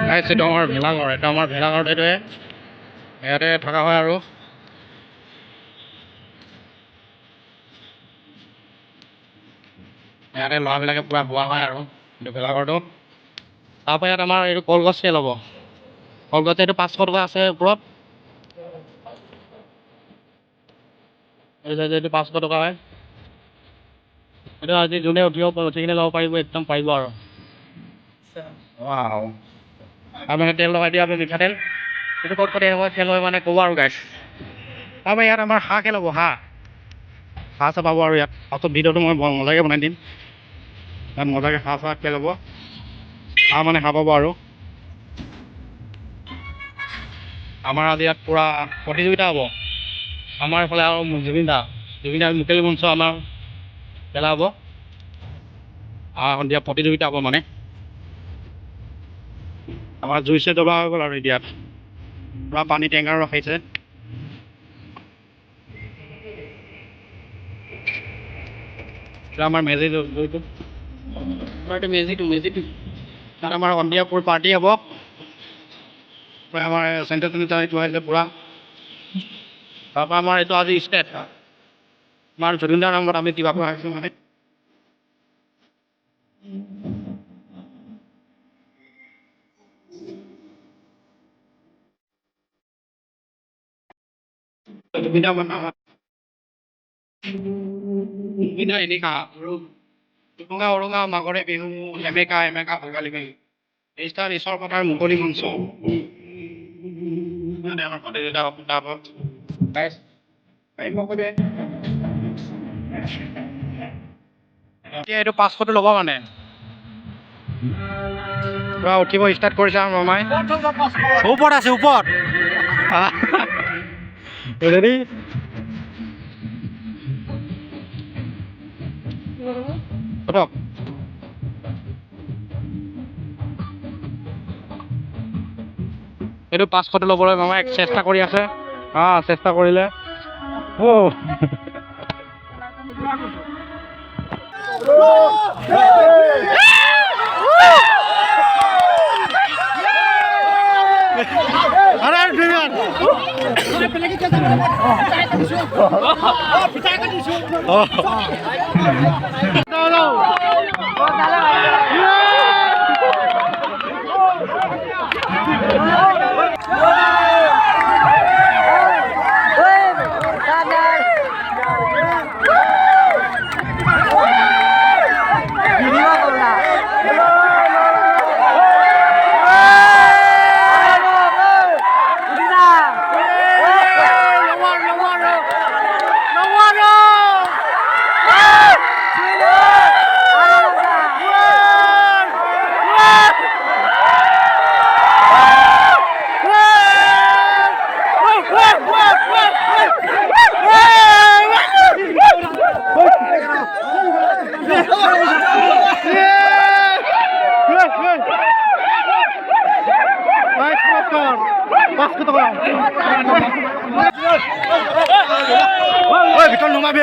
এইটো আমাৰ ভেলাঘৰ, এইটো আমাৰ ভেলাঘৰত এইটোৱে ইয়াতে থকা হয় আৰু ইয়াতে ল'ৰাবিলাকে পূৰা বোৱা হয় আৰু এইটো ভেলাঘৰটো। তাৰপৰা ইয়াত আমাৰ এইটো কলগছ চেল হ'ব। কলগছ এইটো 500 টকা আছে ওপৰত। এইটো 500 টকা হয়। এইটো আজি যোনে উঠি কিনে যাব পাৰিব, একদম পাৰিব আৰু। ৱাও, আপুনি তেল লগাই দিয়া, আপুনি মিঠাতেল। এইটো ক'ত তেল হয় মানে ক'ব আৰু গাইছ। তাৰপৰা ইয়াত আমাৰ হাঁহ খেল হ'ব, হাঁহ চাহ পাব আৰু ইয়াত পাছত ভিডিঅ'টো মই মজাকৈ বনাই দিম। ইয়াত মজাকৈ হাঁহ চাহ খেল হ'ব, হাঁহ মানে হাঁহ পাব আৰু। আমাৰ আজি ইয়াত পূৰা প্ৰতিযোগিতা হ'ব। আমাৰ এইফালে আৰু জুবিন দা মুকলি মঞ্চ আমাৰ খেলা হ'ব। সন্ধিয়া প্ৰতিযোগিতা হ'ব মানে। আমাৰ জুইছে জ্বলোৱা হৈ গ'ল আৰু এতিয়াত পূৰা পানী টেংকাৰ ৰখাইছে। আমাৰ মেজিটো তাত আমাৰ সন্ধিয়া পাৰ্টি হ'ব। আমাৰ চেণ্টাৰ আহিছে পূৰা। তাৰপৰা আমাৰ এইটো আজি ষ্টেট আমাৰ জুবিন দাৰ নামত আমি কিবা আহিছোঁ মানে। এনেকা উৰুঙা মাঘৰে বিহু এমেকা ভোগালী বিহু ঈশ্বৰৰ কথাৰ মুকলি মঞ্চ। এতিয়া এইটো 500টো ল'ব মানে পুৰা উঠিব ষ্টাৰ্ট কৰিছে আৰু মামাই। ওপৰত আছে, ওপৰত ৰেডি। এইটো 500টো ল'বলৈ মামাই চেষ্টা কৰি আছে। চেষ্টা কৰিলে ভিতৰত নুমাবি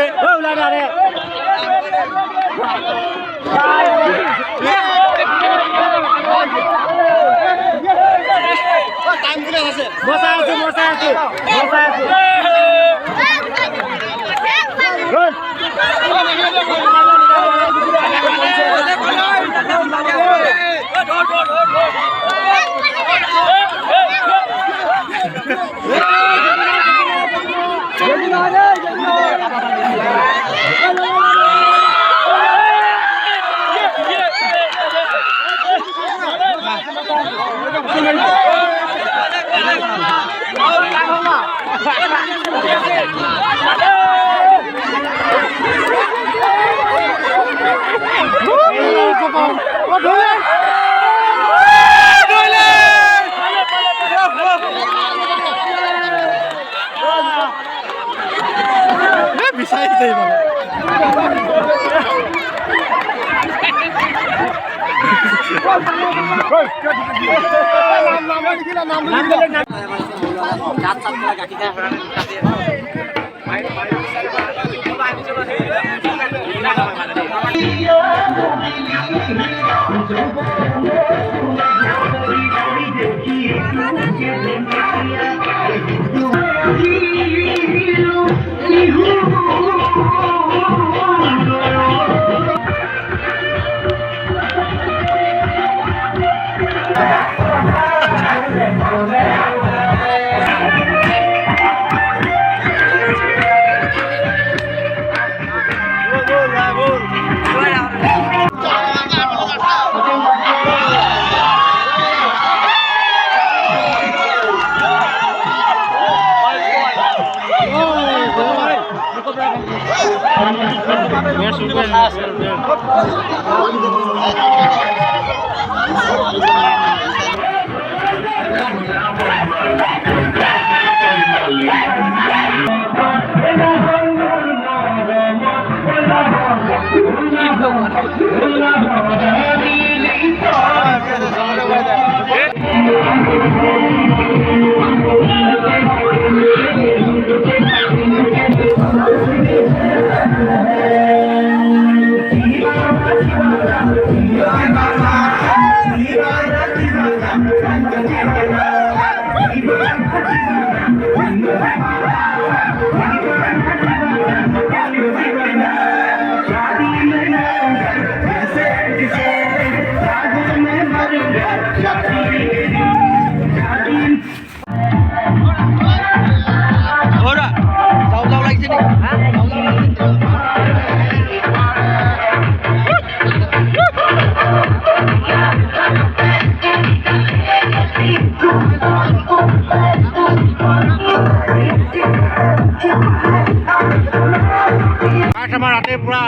আমাৰ ৰাতি পুৰা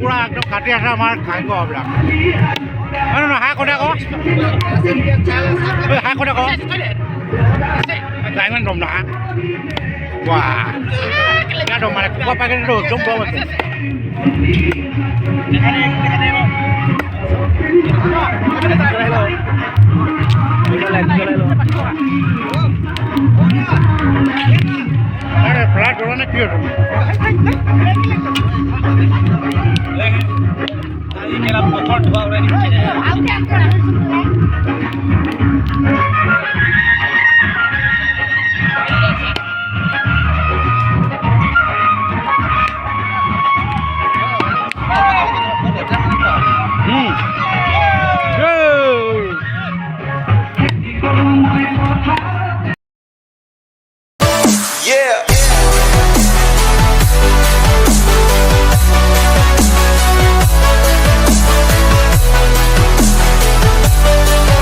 পুৰা একদম কাটি আছে আমাৰ খাই খোৱাবিলাক হাঁহ কোনে আকৌ হাঁহ কোনে আকৌ ইমান দম না ৱা দম মানে কুকুৰা পাকেটটো একদম দম আছে